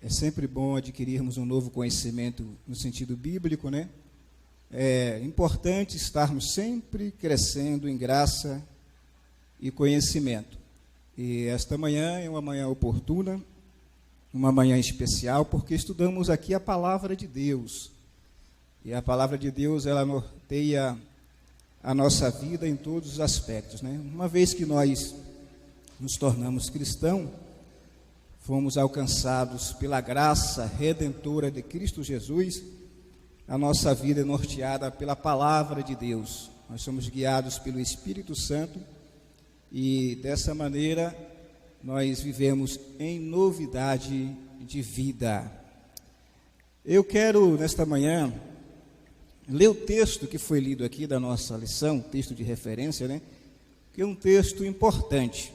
É sempre bom adquirirmos um novo conhecimento no sentido bíblico, né? É importante estarmos sempre crescendo em graça e conhecimento. E esta manhã é uma manhã oportuna, uma manhã especial, porque estudamos aqui a palavra de Deus. E a palavra de Deus, ela norteia a nossa vida em todos os aspectos, né? Uma vez que nós nos tornamos cristãos, fomos alcançados pela graça redentora de Cristo Jesus, a nossa vida é norteada pela palavra de Deus. Nós somos guiados pelo Espírito Santo e dessa maneira nós vivemos em novidade de vida. Eu quero nesta manhã ler o texto que foi lido aqui da nossa lição, texto de referência, né? Que é um texto importante.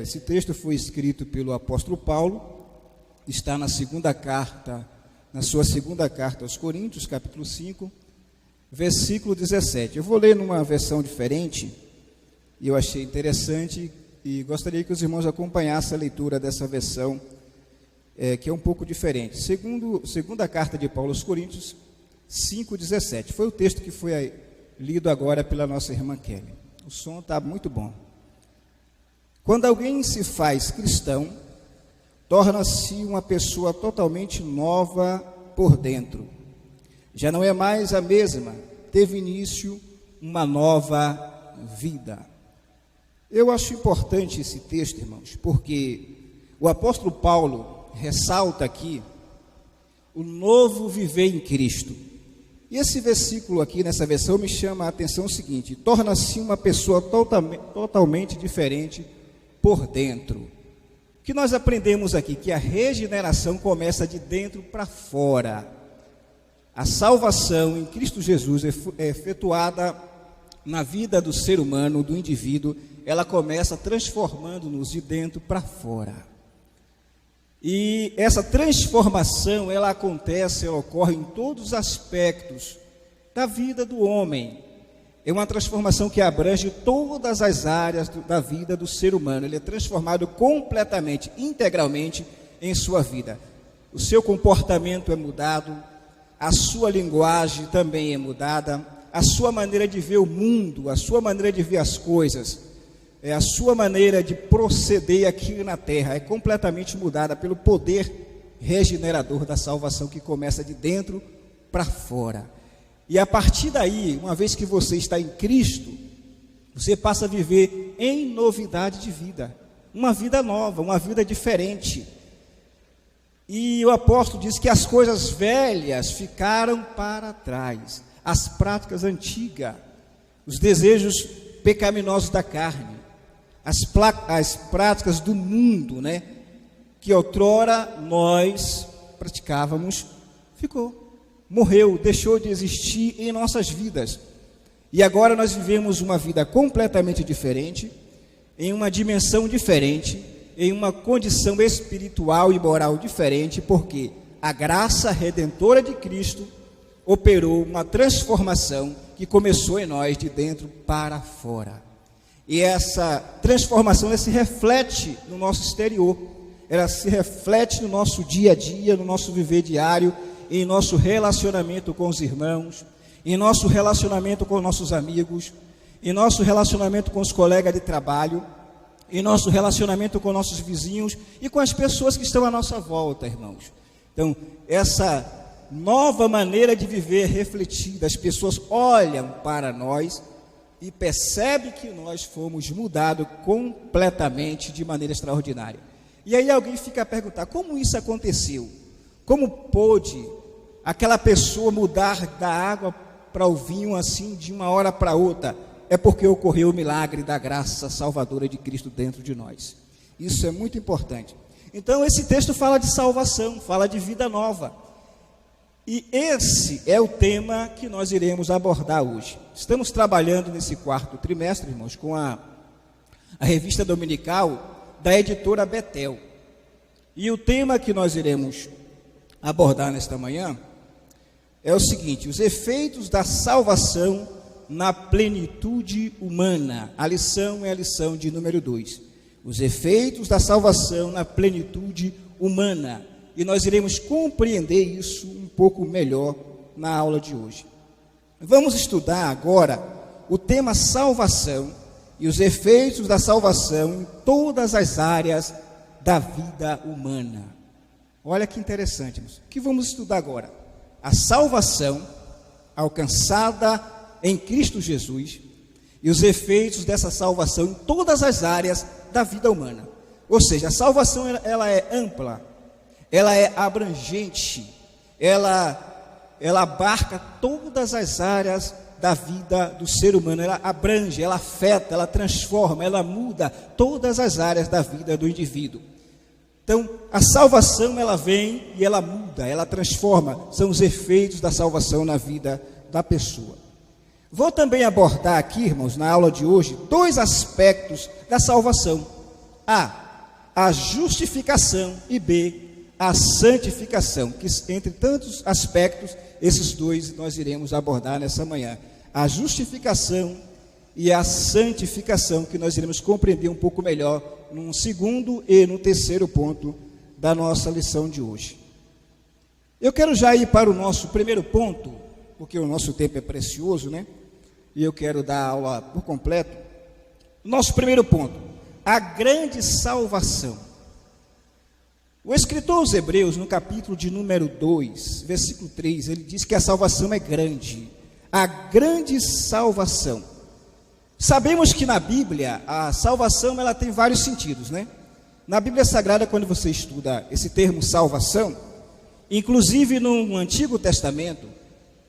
Esse texto foi escrito pelo apóstolo Paulo, está na sua segunda carta aos Coríntios, capítulo 5, versículo 17. Eu vou ler numa versão diferente, e eu achei interessante, e gostaria que os irmãos acompanhassem a leitura dessa versão, que é um pouco diferente. Segunda carta de Paulo aos Coríntios, 5,17. Foi o texto que foi lido agora pela nossa irmã Kelly. O som está muito bom. Quando alguém se faz cristão, torna-se uma pessoa totalmente nova por dentro. Já não é mais a mesma, teve início uma nova vida. Eu acho importante esse texto, irmãos, porque o apóstolo Paulo ressalta aqui o novo viver em Cristo. E esse versículo aqui, nessa versão, me chama a atenção o seguinte: torna-se uma pessoa totalmente diferente por dentro. O que nós aprendemos aqui? Que a regeneração começa de dentro para fora. A salvação em Cristo Jesus é efetuada na vida do ser humano, do indivíduo. Ela começa transformando-nos de dentro para fora. E essa transformação, ela ocorre em todos os aspectos da vida do homem. É uma transformação que abrange todas as áreas da vida do ser humano. Ele é transformado completamente, integralmente em sua vida. O seu comportamento é mudado, a sua linguagem também é mudada, a sua maneira de ver o mundo, a sua maneira de ver as coisas, a sua maneira de proceder aqui na terra é completamente mudada pelo poder regenerador da salvação que começa de dentro para fora. E a partir daí, uma vez que você está em Cristo, você passa a viver em novidade de vida, uma vida nova, uma vida diferente. E o apóstolo diz que as coisas velhas ficaram para trás, as práticas antigas, os desejos pecaminosos da carne, as práticas do mundo, né, que outrora nós praticávamos, morreu, deixou de existir em nossas vidas. E agora nós vivemos uma vida completamente diferente, em uma dimensão diferente, em uma condição espiritual e moral diferente, porque a graça redentora de Cristo operou uma transformação que começou em nós de dentro para fora. E essa transformação, ela se reflete no nosso exterior, ela se reflete no nosso dia a dia, no nosso viver diário, em nosso relacionamento com os irmãos, em nosso relacionamento com nossos amigos, em nosso relacionamento com os colegas de trabalho, em nosso relacionamento com nossos vizinhos e com as pessoas que estão à nossa volta, irmãos. Então, essa nova maneira de viver refletida, as pessoas olham para nós e percebem que nós fomos mudados completamente de maneira extraordinária. E aí alguém fica a perguntar: como isso aconteceu? Como pôde aquela pessoa mudar da água para o vinho assim de uma hora para outra? É porque ocorreu o milagre da graça salvadora de Cristo dentro de nós. Isso é muito importante. Então esse texto fala de salvação, fala de vida nova. E esse é o tema que nós iremos abordar hoje. Estamos trabalhando nesse quarto trimestre, irmãos, com a revista dominical da editora Betel. E o tema que nós iremos abordar nesta manhã é o seguinte: os efeitos da salvação na plenitude humana. A lição é a lição de número 2. Os efeitos da salvação na plenitude humana. e nós iremos compreender isso um pouco melhor na aula de hoje. Vamos estudar agora o tema salvação e os efeitos da salvação em todas as áreas da vida humana. Olha que interessante, irmãos. O que vamos estudar agora? A salvação alcançada em Cristo Jesus e os efeitos dessa salvação em todas as áreas da vida humana. Ou seja, a salvação ela é ampla, ela é abrangente, ela abarca todas as áreas da vida do ser humano, ela abrange, ela afeta, ela transforma, ela muda todas as áreas da vida do indivíduo. Então, a salvação ela vem e ela muda, ela transforma, são os efeitos da salvação na vida da pessoa. Vou também abordar aqui, irmãos, na aula de hoje, 2 aspectos da salvação. A justificação e B, a santificação, que entre tantos aspectos, esses 2 nós iremos abordar nessa manhã. A justificação e a santificação, que nós iremos compreender um pouco melhor num segundo e no terceiro ponto da nossa lição de hoje. Eu quero já ir para o nosso primeiro ponto, porque o nosso tempo é precioso, né? E eu quero dar a aula por completo. Nosso primeiro ponto, a grande salvação. O escritor aos Hebreus, no capítulo de número 2, versículo 3, ele diz que a salvação é grande. A grande salvação. Sabemos que na Bíblia, a salvação ela tem vários sentidos, né? Na Bíblia Sagrada, quando você estuda esse termo salvação, inclusive no Antigo Testamento,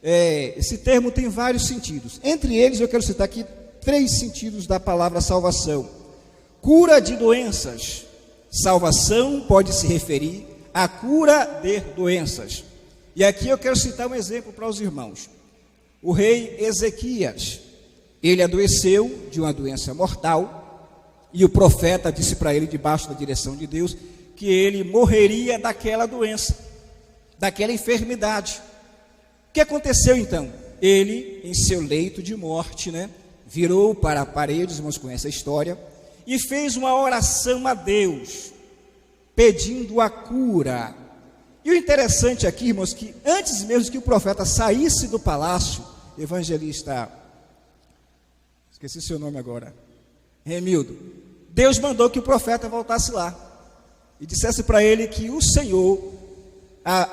esse termo tem vários sentidos. Entre eles, eu quero citar aqui 3 sentidos da palavra salvação. Cura de doenças. Salvação pode se referir à cura de doenças. E aqui eu quero citar um exemplo para os irmãos. O rei Ezequias, ele adoeceu de uma doença mortal, e o profeta disse para ele, debaixo da direção de Deus, que ele morreria daquela doença, daquela enfermidade. O que aconteceu então? Ele, em seu leito de morte, virou para a parede, os irmãos conhecem a história, e fez uma oração a Deus, pedindo a cura. E o interessante aqui, irmãos, que antes mesmo que o profeta saísse do palácio, evangelista, esqueci seu nome agora, Remildo, Deus mandou que o profeta voltasse lá, e dissesse para ele que o Senhor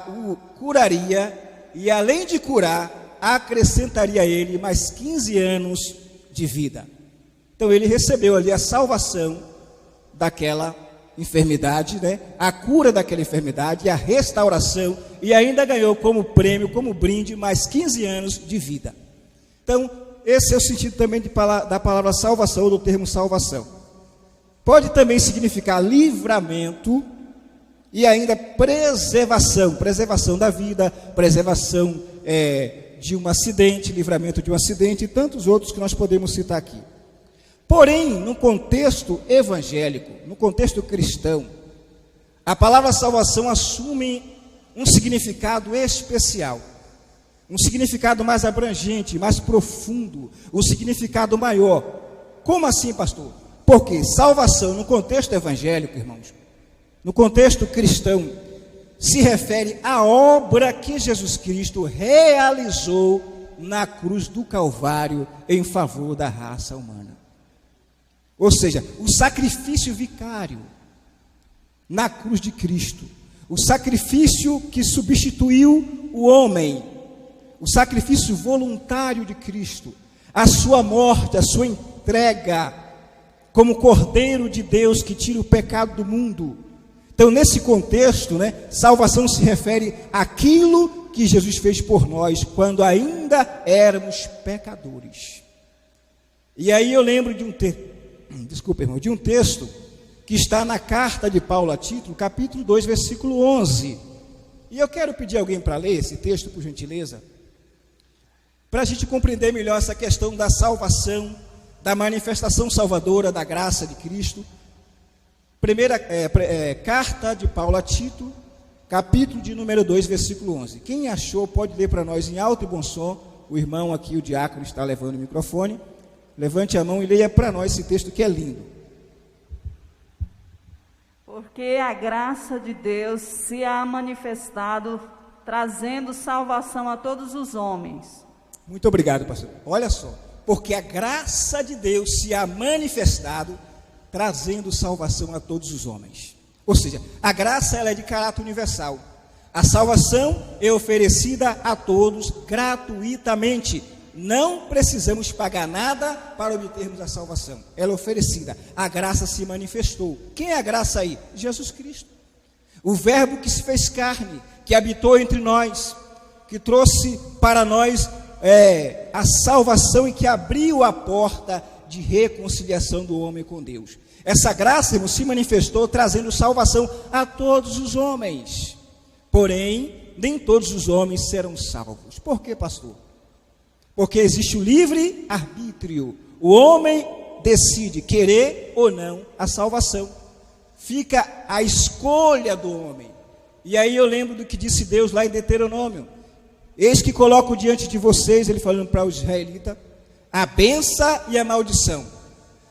o curaria, e além de curar, acrescentaria a ele mais 15 anos de vida. Então ele recebeu ali a salvação daquela enfermidade, a cura daquela enfermidade, a restauração, e ainda ganhou como prêmio, como brinde, mais 15 anos de vida. Então, esse é o sentido também da palavra salvação, ou do termo salvação. Pode também significar livramento e ainda preservação da vida, preservação de um acidente, livramento de um acidente, e tantos outros que nós podemos citar aqui. Porém, no contexto evangélico, no contexto cristão, a palavra salvação assume um significado especial, um significado mais abrangente, mais profundo, um significado maior. Como assim, pastor? Porque salvação no contexto evangélico, irmãos, no contexto cristão, se refere à obra que Jesus Cristo realizou na cruz do Calvário em favor da raça humana. Ou seja, o sacrifício vicário na cruz de Cristo, o sacrifício que substituiu o homem, o sacrifício voluntário de Cristo, a sua morte, a sua entrega como Cordeiro de Deus que tira o pecado do mundo. Então, nesse contexto, salvação se refere àquilo que Jesus fez por nós quando ainda éramos pecadores. E aí eu lembro de um texto que está na carta de Paulo a Tito, capítulo 2, versículo 11. E eu quero pedir alguém para ler esse texto, por gentileza, para a gente compreender melhor essa questão da salvação, da manifestação salvadora da graça de Cristo. Primeira carta de Paulo a Tito, capítulo de número 2, versículo 11. Quem achou pode ler para nós em alto e bom som. O irmão aqui, o diácono, está levando o microfone. Levante a mão e leia para nós esse texto que é lindo. Porque a graça de Deus se há manifestado, trazendo salvação a todos os homens. Muito obrigado, pastor. Olha só, porque a graça de Deus se há manifestado, trazendo salvação a todos os homens. Ou seja, a graça ela é de caráter universal. A salvação é oferecida a todos gratuitamente. Não precisamos pagar nada para obtermos a salvação. Ela é oferecida. A graça se manifestou. Quem é a graça aí? Jesus Cristo. O verbo que se fez carne, que habitou entre nós, que trouxe para nós a salvação e que abriu a porta de reconciliação do homem com Deus. Essa graça, irmão, se manifestou trazendo salvação a todos os homens. Porém, nem todos os homens serão salvos. Por quê, pastor? Porque existe o livre arbítrio. O homem decide querer ou não a salvação. Fica a escolha do homem. E aí eu lembro do que disse Deus lá em Deuteronômio. Eis que coloco diante de vocês, ele falando para os israelitas, a bênção e a maldição,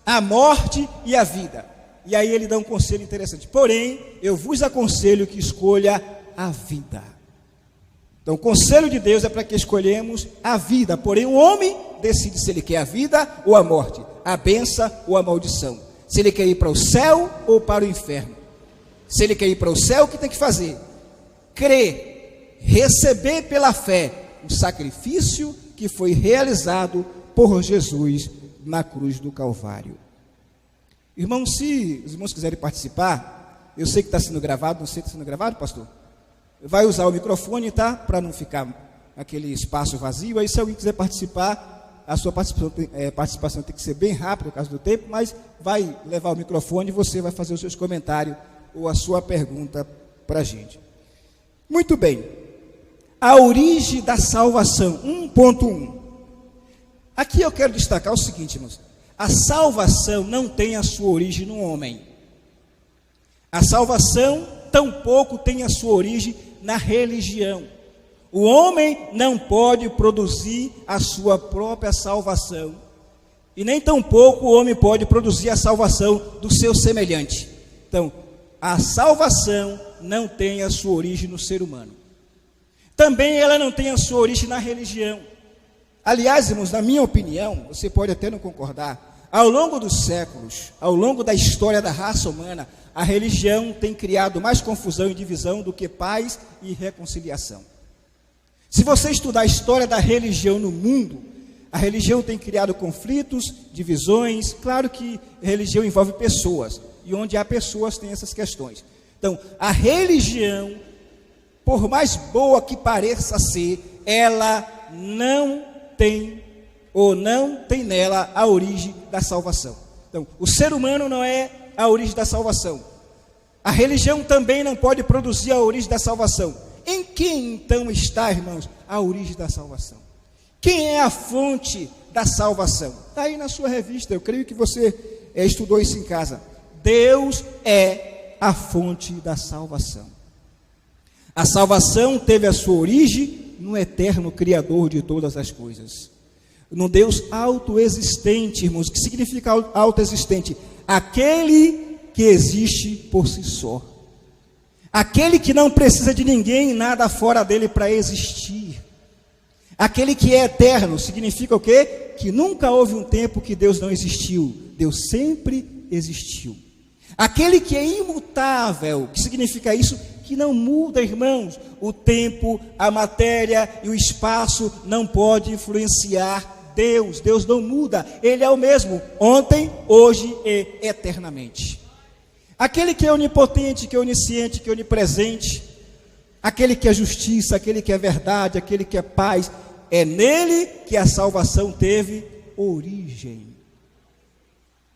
a morte e a vida. E aí ele dá um conselho interessante. Porém, eu vos aconselho que escolha a vida. Então, o conselho de Deus é para que escolhemos a vida. Porém, o homem decide se ele quer a vida ou a morte, a bênção ou a maldição. Se ele quer ir para o céu ou para o inferno. Se ele quer ir para o céu, o que tem que fazer? Crer, receber pela fé o sacrifício que foi realizado por Jesus na cruz do Calvário. Irmãos, se os irmãos quiserem participar, eu sei que está sendo gravado, não sei se está sendo gravado, pastor? Vai usar o microfone, tá? Para não ficar aquele espaço vazio. Aí se alguém quiser participar, a sua participação tem que ser bem rápida por causa do tempo, mas vai levar o microfone e você vai fazer os seus comentários ou a sua pergunta para a gente. Muito bem. A origem da salvação, 1.1. Aqui eu quero destacar o seguinte, irmãos. A salvação não tem a sua origem no homem. A salvação tampouco tem a sua origem na religião. O homem não pode produzir a sua própria salvação. E nem tampouco o homem pode produzir a salvação do seu semelhante. Então, a salvação não tem a sua origem no ser humano. Também ela não tem a sua origem na religião. Aliás, irmãos, na minha opinião, você pode até não concordar, ao longo dos séculos, ao longo da história da raça humana, a religião tem criado mais confusão e divisão do que paz e reconciliação. Se você estudar a história da religião no mundo, a religião tem criado conflitos, divisões. Claro que a religião envolve pessoas, e onde há pessoas tem essas questões. Então, a religião, por mais boa que pareça ser, ela não tem nela a origem da salvação. Então, o ser humano não é a origem da salvação. A religião também não pode produzir a origem da salvação. Em quem então está, irmãos, a origem da salvação? Quem é a fonte da salvação? Está aí na sua revista, eu creio que você estudou isso em casa. Deus é a fonte da salvação. A salvação teve a sua origem no eterno Criador de todas as coisas. No Deus autoexistente, irmãos. O que significa autoexistente? Aquele que existe por si só. Aquele que não precisa de ninguém, nada fora dele para existir. Aquele que é eterno, significa o quê? Que nunca houve um tempo que Deus não existiu. Deus sempre existiu. Aquele que é imutável, que significa isso? Que não muda, irmãos. O tempo, a matéria e o espaço não pode influenciar Deus. Deus não muda, Ele é o mesmo, ontem, hoje e eternamente. Aquele que é onipotente, que é onisciente, que é onipresente, aquele que é justiça, aquele que é verdade, aquele que é paz, é nele que a salvação teve origem.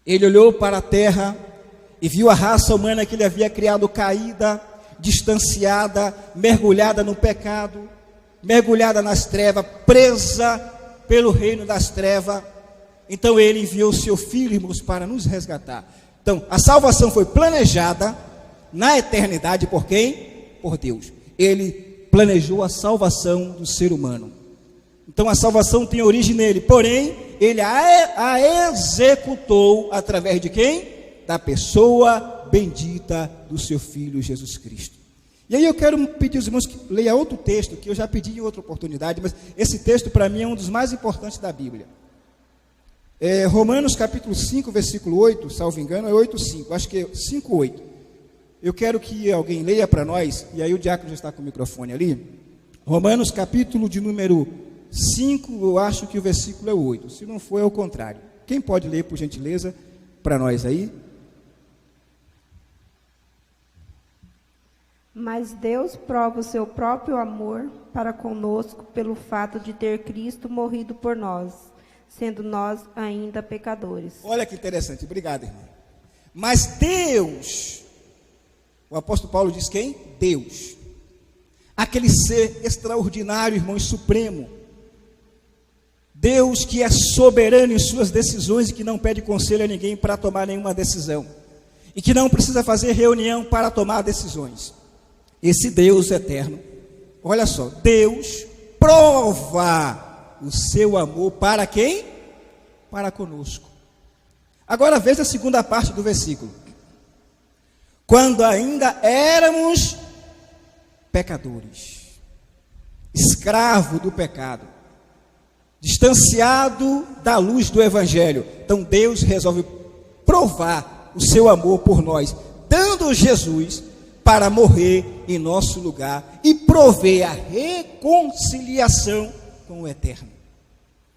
Ele olhou para a terra e viu a raça humana que ele havia criado caída, distanciada, mergulhada no pecado, mergulhada nas trevas, presa pelo reino das trevas. Então ele enviou seu filho, irmãos, para nos resgatar. Então a salvação foi planejada na eternidade por quem? Por Deus. Ele planejou a salvação do ser humano. Então a salvação tem origem nele, porém ele a executou através de quem? Da pessoa bendita do seu Filho Jesus Cristo. E aí eu quero pedir aos irmãos que leiam outro texto, que eu já pedi em outra oportunidade, mas esse texto para mim é um dos mais importantes da Bíblia. Romanos capítulo 5, versículo 8, salvo engano, é 8:5, acho que é 5:8. Eu quero que alguém leia para nós, e aí o diácono já está com o microfone ali. Romanos capítulo de número 5, eu acho que o versículo é 8, se não for é o contrário. Quem pode ler, por gentileza, para nós aí? Mas Deus prova o seu próprio amor para conosco pelo fato de ter Cristo morrido por nós, sendo nós ainda pecadores. Olha que interessante, obrigado, irmão. Mas Deus, o apóstolo Paulo diz quem? Deus. Aquele ser extraordinário, irmão, e supremo. Deus que é soberano em suas decisões e que não pede conselho a ninguém para tomar nenhuma decisão. E que não precisa fazer reunião para tomar decisões. Esse Deus eterno, olha só, Deus prova o seu amor para quem? Para conosco. Agora veja a segunda parte do versículo. Quando ainda éramos pecadores, escravo do pecado, distanciado da luz do Evangelho. Então Deus resolve provar o seu amor por nós, dando Jesus para morrer em nosso lugar e prover a reconciliação com o Eterno.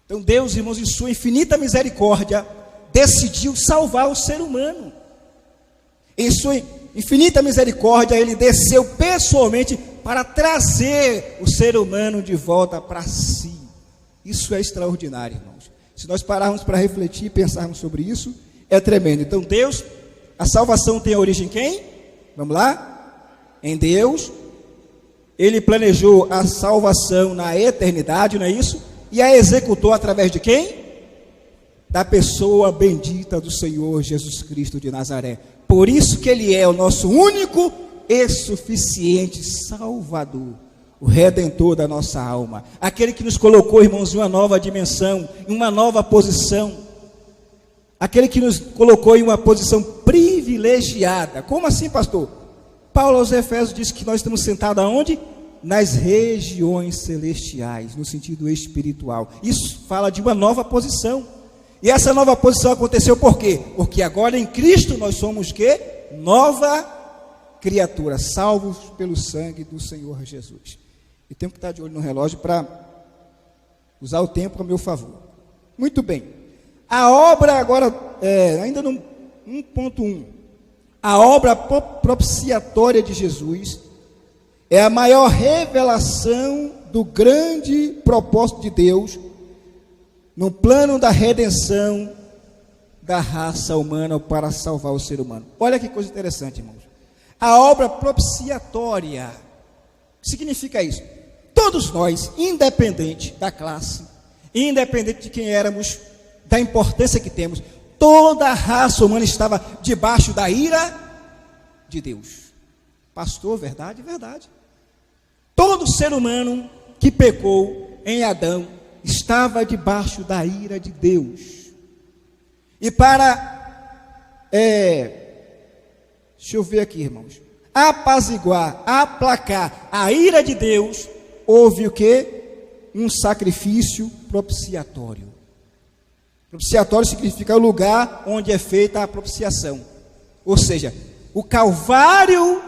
Então Deus, irmãos, em sua infinita misericórdia, decidiu salvar o ser humano. Em sua infinita misericórdia, Ele desceu pessoalmente para trazer o ser humano de volta para si. Isso é extraordinário, irmãos. Se nós pararmos para refletir e pensarmos sobre isso, é tremendo. Então Deus, a salvação tem a origem em quem? Vamos lá? Em Deus. Ele planejou a salvação na eternidade, não é isso? E a executou através de quem? Da pessoa bendita do Senhor Jesus Cristo de Nazaré. Por isso que Ele é o nosso único e suficiente Salvador, o Redentor da nossa alma, aquele que nos colocou, irmãos, em uma nova dimensão, em uma nova posição, aquele que nos colocou em uma posição privilegiada. Como assim, pastor? Paulo aos Efésios diz que nós estamos sentados aonde? Nas regiões celestiais, no sentido espiritual. Isso fala de uma nova posição. E essa nova posição aconteceu por quê? Porque agora em Cristo nós somos quê? Nova criatura, salvos pelo sangue do Senhor Jesus. E temos que estar de olho no relógio para usar o tempo a meu favor. Muito bem. A obra agora, ainda no 1.1, a obra propiciatória de Jesus é a maior revelação do grande propósito de Deus no plano da redenção da raça humana para salvar o ser humano. Olha que coisa interessante, irmãos. A obra propiciatória, o que significa isso? Todos nós, independente da classe, independente de quem éramos, da importância que temos, toda a raça humana estava debaixo da ira de Deus. Pastor, verdade? Verdade. Todo ser humano que pecou em Adão estava debaixo da ira de Deus. E para, deixa eu ver aqui, irmãos, apaziguar, aplacar a ira de Deus, houve o quê? Um sacrifício propiciatório. Propiciatório significa o lugar onde é feita a propiciação. Ou seja, o Calvário,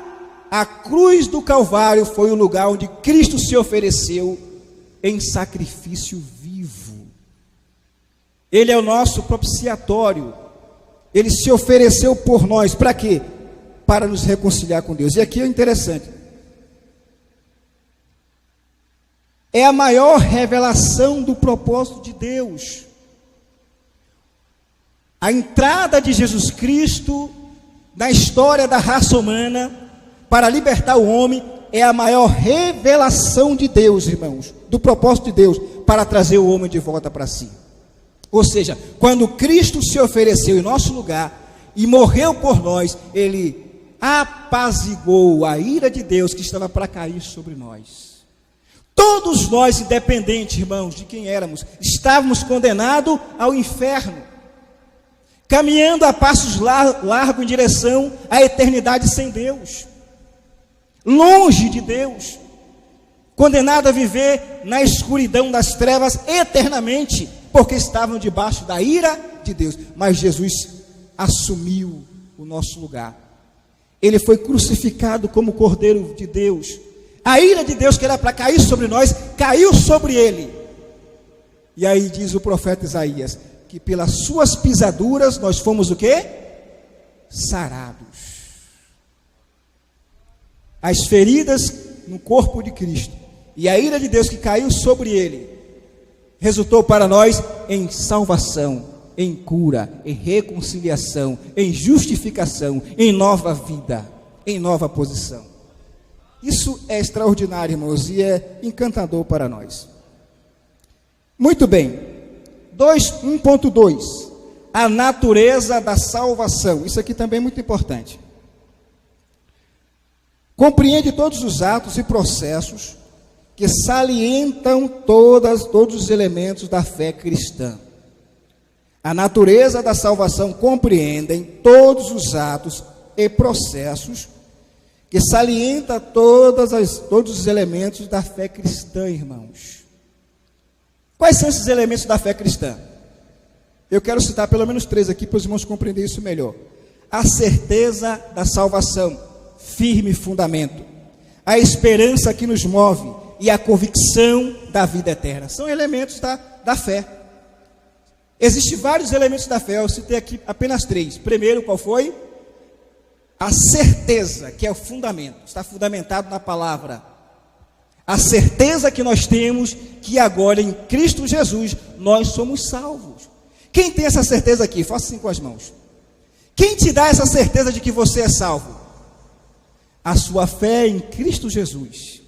a cruz do Calvário foi o lugar onde Cristo se ofereceu em sacrifício vivo. Ele é o nosso propiciatório. Ele se ofereceu por nós. Para quê? Para nos reconciliar com Deus. E aqui é interessante. É a maior revelação do propósito de Deus. A entrada de Jesus Cristo na história da raça humana para libertar o homem é a maior revelação de Deus, irmãos, do propósito de Deus para trazer o homem de volta para si. Ou seja, quando Cristo se ofereceu em nosso lugar e morreu por nós, Ele apaziguou a ira de Deus que estava para cair sobre nós. Todos nós, independente, irmãos, de quem éramos, estávamos condenados ao inferno. caminhando a passos largos em direção à eternidade sem Deus, longe de Deus, condenado a viver na escuridão das trevas eternamente, porque estavam debaixo da ira de Deus. Mas Jesus assumiu o nosso lugar. Ele foi crucificado como Cordeiro de Deus. A ira de Deus, que era para cair sobre nós, caiu sobre ele. E aí diz o profeta Isaías, que pelas suas pisaduras nós fomos o quê? Sarados. As feridas no corpo de Cristo e a ira de Deus que caiu sobre ele, resultou para nós em salvação, em cura, em reconciliação, em justificação, em nova vida, em nova posição. Isso é extraordinário, irmãos, e é encantador para nós. Muito bem. 1.2. A natureza da salvação. Isso aqui também é muito importante. Compreende todos os atos e processos que salientam todos os elementos da fé cristã. A natureza da salvação compreende todos os atos e processos que salienta todos os elementos da fé cristã, irmãos. Quais são esses elementos da fé cristã? Eu quero citar pelo menos 3 aqui para os irmãos compreenderem isso melhor. A certeza da salvação, firme fundamento. A esperança que nos move e a convicção da vida eterna. São elementos da fé. Existem vários elementos da fé, eu citei aqui apenas 3. Primeiro, qual foi? A certeza, que é o fundamento, está fundamentado na palavra. A certeza que nós temos que agora em Cristo Jesus nós somos salvos. Quem tem essa certeza aqui? Faça assim com as mãos. Quem te dá essa certeza de que você é salvo? A sua fé em Cristo Jesus,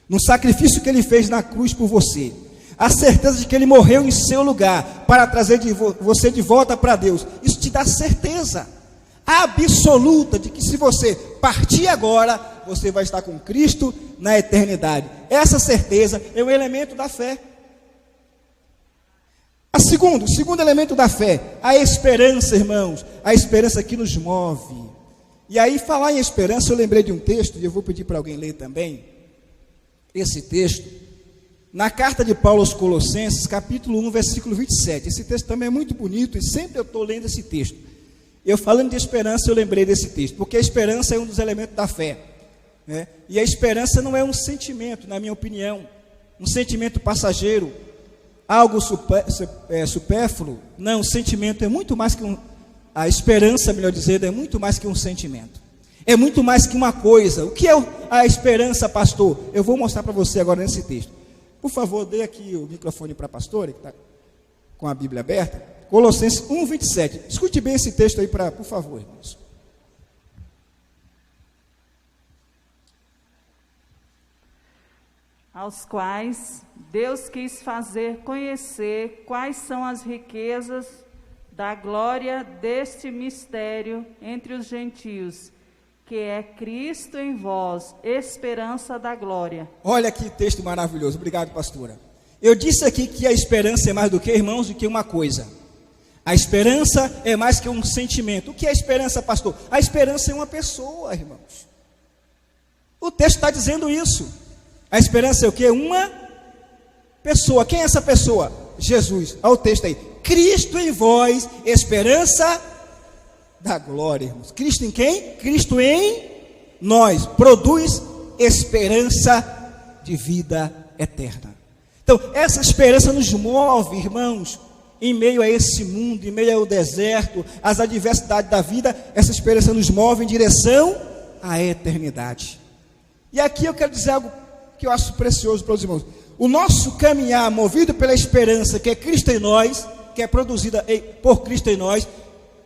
no sacrifício que Ele fez na cruz por você. A certeza de que Ele morreu em seu lugar para trazer você de volta para Deus. Isso te dá certeza absoluta de que se você partir agora, você vai estar com Cristo na eternidade. Essa certeza é um elemento da fé. O segundo elemento da fé, a esperança, irmãos, a esperança que nos move. E aí, falar em esperança, eu lembrei de um texto, e eu vou pedir para alguém ler também, esse texto, na carta de Paulo aos Colossenses, capítulo 1, versículo 27, esse texto também é muito bonito, e sempre eu estou lendo esse texto. Eu falando de esperança, eu lembrei desse texto, porque a esperança é um dos elementos da fé, né? E a esperança não é um sentimento, na minha opinião, um sentimento passageiro, algo supérfluo. Não, o sentimento é muito mais que a esperança, melhor dizendo, é muito mais que um sentimento, é muito mais que uma coisa. O que é a esperança, pastor? Eu vou mostrar para você agora nesse texto. Por favor, dê aqui o microfone para a pastora, que está com a Bíblia aberta. Colossenses 1, 27. Escute bem esse texto aí, por favor, irmãos. Aos quais Deus quis fazer conhecer quais são as riquezas da glória deste mistério entre os gentios, que é Cristo em vós, esperança da glória. Olha que texto maravilhoso. Obrigado, pastora. Eu disse aqui que a esperança é mais do que, irmãos, do que uma coisa. A esperança é mais que um sentimento. O que é a esperança, pastor? A esperança é uma pessoa, irmãos. O texto está dizendo isso. A esperança é o quê? Uma pessoa. Quem é essa pessoa? Jesus. Olha o texto aí. Cristo em vós, esperança da glória, irmãos. Cristo em quem? Cristo em nós. Produz esperança de vida eterna. Então, essa esperança nos move, irmãos, em meio a esse mundo, em meio ao deserto, às adversidades da vida. Essa esperança nos move em direção à eternidade. E aqui eu quero dizer algo que eu acho precioso para os irmãos. O nosso caminhar, movido pela esperança que é Cristo em nós, que é produzida por Cristo em nós,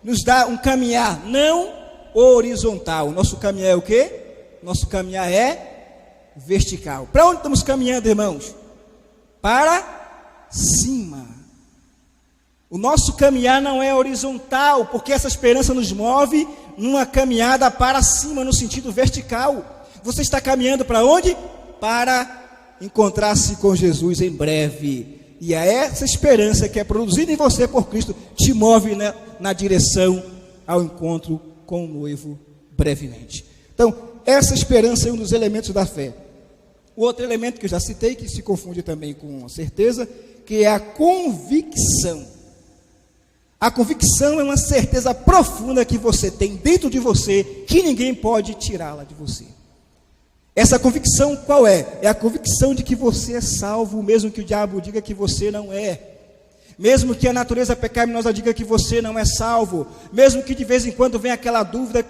nos dá um caminhar não horizontal. O nosso caminhar é o quê? Nosso caminhar é vertical. Para onde estamos caminhando, irmãos? Para cima. O nosso caminhar não é horizontal, porque essa esperança nos move numa caminhada para cima, no sentido vertical. Você está caminhando para onde? Para encontrar-se com Jesus em breve. E é essa esperança que é produzida em você por Cristo te move na direção ao encontro com o noivo brevemente. Então, essa esperança é um dos elementos da fé. O outro elemento que eu já citei, que se confunde também com certeza, que é a convicção. A convicção é uma certeza profunda que você tem dentro de você, que ninguém pode tirá-la de você. Essa convicção qual é? É a convicção de que você é salvo, mesmo que o diabo diga que você não é. Mesmo que a natureza pecaminosa diga que você não é salvo. Mesmo que de vez em quando venha aquela dúvida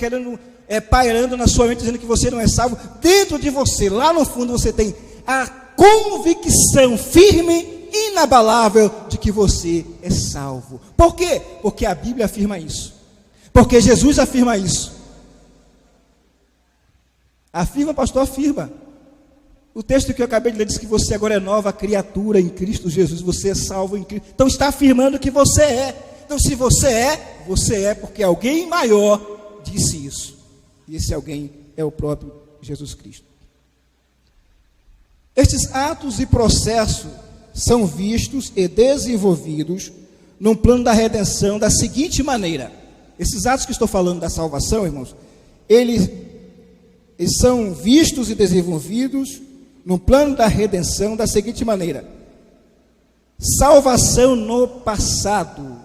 pairando na sua mente, dizendo que você não é salvo. Dentro de você, lá no fundo, você tem a convicção firme, inabalável, de que você é salvo. Por quê? Porque a Bíblia afirma isso. Porque Jesus afirma isso. Afirma, pastor, afirma. O texto que eu acabei de ler diz que você agora é nova criatura em Cristo Jesus, você é salvo em Cristo. Então está afirmando que você é. Então se você é porque alguém maior disse isso. E esse alguém é o próprio Jesus Cristo. Estes atos e processos são vistos e desenvolvidos num plano da redenção da seguinte maneira. Esses atos que estou falando da salvação, irmãos, eles são vistos e desenvolvidos no plano da redenção da seguinte maneira: salvação no passado.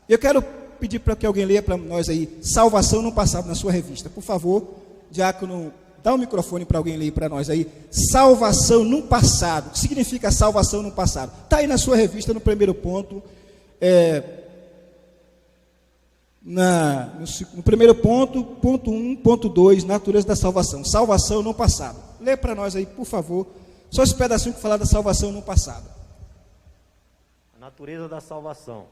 Eu quero pedir para que alguém leia para nós aí, salvação no passado, na sua revista. Por favor, diácono, dá um microfone para alguém ler para nós aí. Salvação no passado. O que significa salvação no passado? Está aí na sua revista, no primeiro ponto. No primeiro ponto, ponto 1, ponto 2, natureza da salvação. Salvação no passado. Lê para nós aí, por favor. Só esse pedacinho que fala da salvação no passado. A natureza da salvação.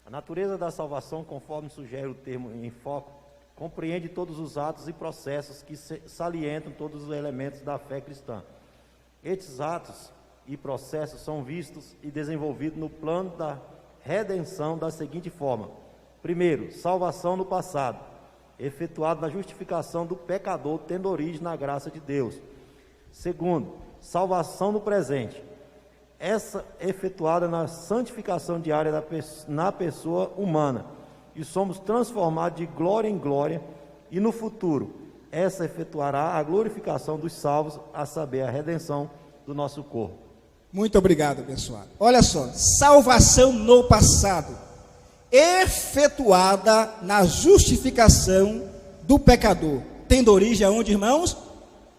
A natureza da salvação, conforme sugere o termo em foco, compreende todos os atos e processos que salientam todos os elementos da fé cristã. Estes atos e processos são vistos e desenvolvidos no plano da redenção da seguinte forma: primeiro, salvação no passado, efetuado na justificação do pecador, tendo origem na graça de Deus. Segundo, salvação no presente, essa efetuada na santificação diária na pessoa humana, e somos transformados de glória em glória, e no futuro, essa efetuará a glorificação dos salvos, a saber, a redenção do nosso corpo. Muito obrigado, abençoado. Olha só, salvação no passado, efetuada na justificação do pecador, tendo origem aonde, irmãos?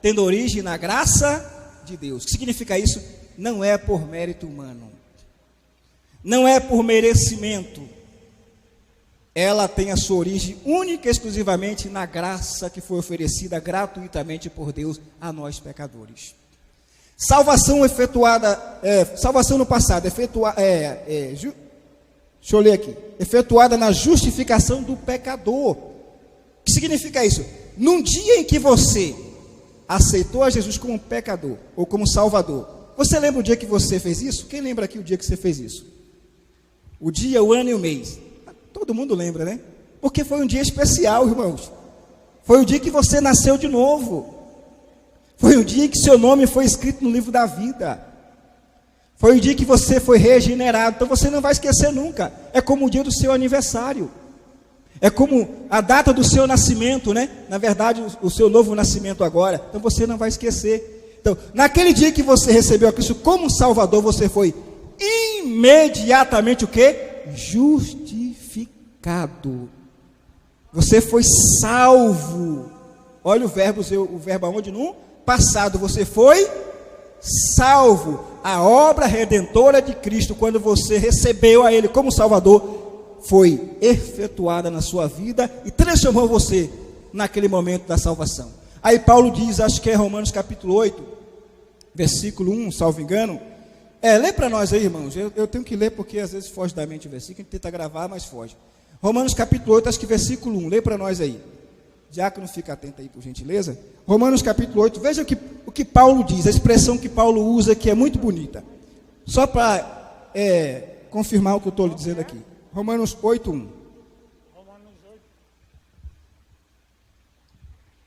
Tendo origem na graça de Deus. O que significa isso? Não é por mérito humano, não é por merecimento. Ela tem a sua origem única e exclusivamente na graça que foi oferecida gratuitamente por Deus a nós pecadores. Salvação efetuada, salvação no passado, deixa eu ler aqui, efetuada na justificação do pecador. O que significa isso? Num dia em que você aceitou a Jesus como pecador ou como salvador, você lembra o dia que você fez isso? Quem lembra aqui o dia que você fez isso? O dia, o ano e o mês. Todo mundo lembra, né? Porque foi um dia especial, irmãos. Foi o dia que você nasceu de novo. Foi o dia que seu nome foi escrito no livro da vida. Foi o dia que você foi regenerado. Então você não vai esquecer nunca. É como o dia do seu aniversário. É como a data do seu nascimento, né? Na verdade, o seu novo nascimento agora. Então você não vai esquecer. Então, naquele dia que você recebeu a Cristo como Salvador, você foi imediatamente o quê? Justificado. Você foi salvo. Olha o verbo aonde? No passado. Você foi salvo. A obra redentora de Cristo, quando você recebeu a Ele como Salvador, foi efetuada na sua vida e transformou você naquele momento da salvação. Aí Paulo diz, acho que é Romanos capítulo 8, versículo 1, salvo engano. Lê para nós aí, irmãos. Eu tenho que ler porque às vezes foge da mente o versículo, a gente tenta gravar, mas foge. Romanos capítulo 8, acho que versículo 1, lê para nós aí. Diácono, fica atento aí, por gentileza. Romanos capítulo 8, veja o que Paulo diz, a expressão que Paulo usa, que é muito bonita. Só para confirmar o que eu estou lhe dizendo aqui. Romanos 8, 1.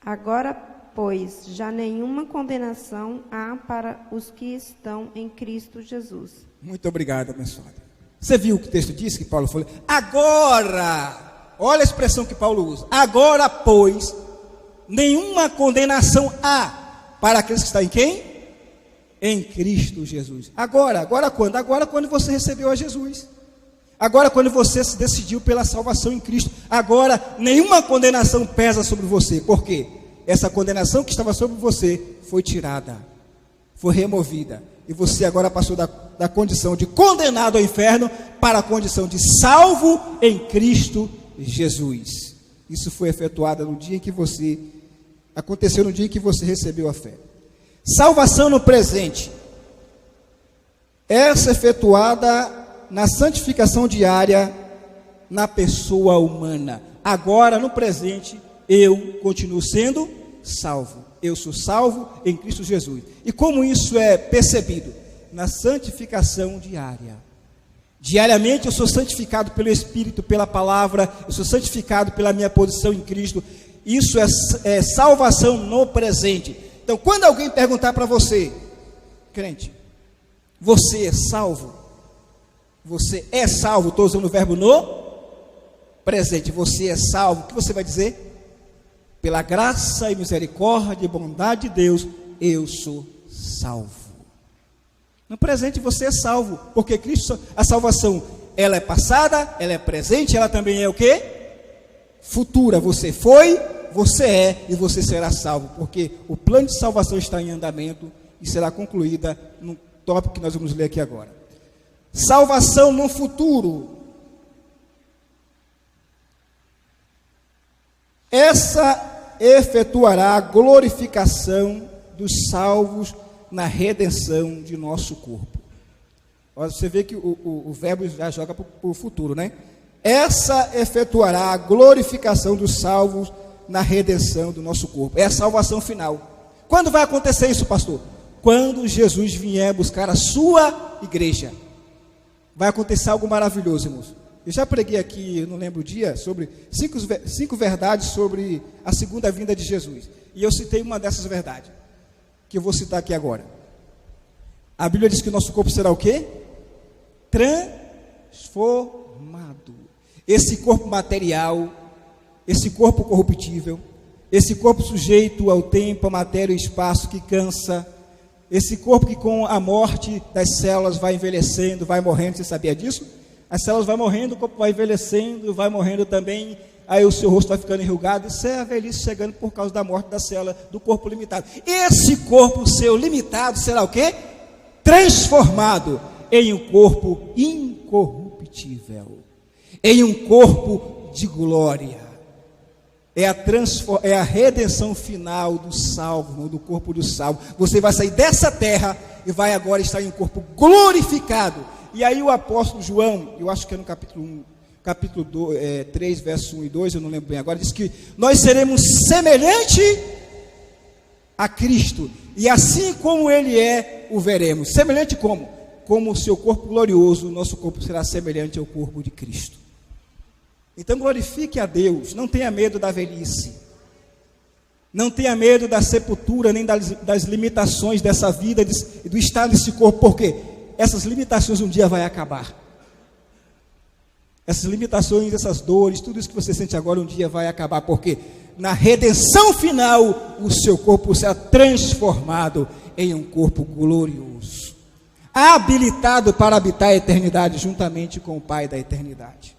Agora, pois, já nenhuma condenação há para os que estão em Cristo Jesus. Muito obrigado, abençoado. Você viu o que o texto diz que Paulo falou? Agora, olha a expressão que Paulo usa. Agora, pois, nenhuma condenação há para aqueles que estão em quem? Em Cristo Jesus. Agora quando? Agora quando você recebeu a Jesus. Agora quando você se decidiu pela salvação em Cristo. Agora nenhuma condenação pesa sobre você. Por quê? Essa condenação que estava sobre você foi tirada, foi removida. E você agora passou da condição de condenado ao inferno para a condição de salvo em Cristo Jesus. Isso foi efetuado no dia em que você, aconteceu no dia em que você recebeu a fé. Salvação no presente. Essa efetuada na santificação diária na pessoa humana. Agora, no presente, eu continuo sendo salvo. Eu sou salvo em Cristo Jesus. E como isso é percebido? Na santificação diária. Diariamente eu sou santificado pelo Espírito, pela palavra, eu sou santificado pela minha posição em Cristo. Isso é salvação no presente. Então, quando alguém perguntar para você, crente, você é salvo? Você é salvo, estou usando o verbo no presente, você é salvo, o que você vai dizer? Pela graça e misericórdia e bondade de Deus, eu sou salvo. No presente você é salvo, porque Cristo, a salvação, ela é passada, ela é presente, ela também é o quê? Futura. Você foi, você é e você será salvo, porque o plano de salvação está em andamento e será concluída no tópico que nós vamos ler aqui agora. Salvação no futuro. Essa efetuará a glorificação dos salvos na redenção de nosso corpo. Você vê que o verbo já joga para o futuro, né? Essa efetuará a glorificação dos salvos na redenção do nosso corpo. É a salvação final. Quando vai acontecer isso, pastor? Quando Jesus vier buscar a sua igreja. Vai acontecer algo maravilhoso, irmãos. Eu já preguei aqui, eu não lembro o dia, sobre cinco verdades sobre a segunda vinda de Jesus. E eu citei uma dessas verdades, que eu vou citar aqui agora. A Bíblia diz que o nosso corpo será o quê? Transformado. Esse corpo material, esse corpo corruptível, esse corpo sujeito ao tempo, à matéria e ao espaço que cansa, esse corpo que com a morte das células vai envelhecendo, vai morrendo, você sabia disso? As células vão morrendo, o corpo vai envelhecendo, vai morrendo também, aí o seu rosto vai ficando enrugado, isso é a velhice chegando por causa da morte da célula, do corpo limitado. Esse corpo seu limitado será o quê? Transformado em um corpo incorruptível, em um corpo de glória. É a redenção final do salvo, do corpo do salvo. Você vai sair dessa terra e vai agora estar em um corpo glorificado. E aí o apóstolo João, eu acho que é no capítulo 3, verso 1 e 2, eu não lembro bem agora, diz que nós seremos semelhante a Cristo. E assim como Ele é, o veremos. Semelhante como? Como o seu corpo glorioso, o nosso corpo será semelhante ao corpo de Cristo. Então glorifique a Deus, não tenha medo da velhice, não tenha medo da sepultura, nem das limitações dessa vida, do estado desse corpo, porque essas limitações um dia vai acabar. Essas limitações, essas dores, tudo isso que você sente agora um dia vai acabar, porque na redenção final o seu corpo será transformado em um corpo glorioso, habilitado para habitar a eternidade juntamente com o Pai da eternidade.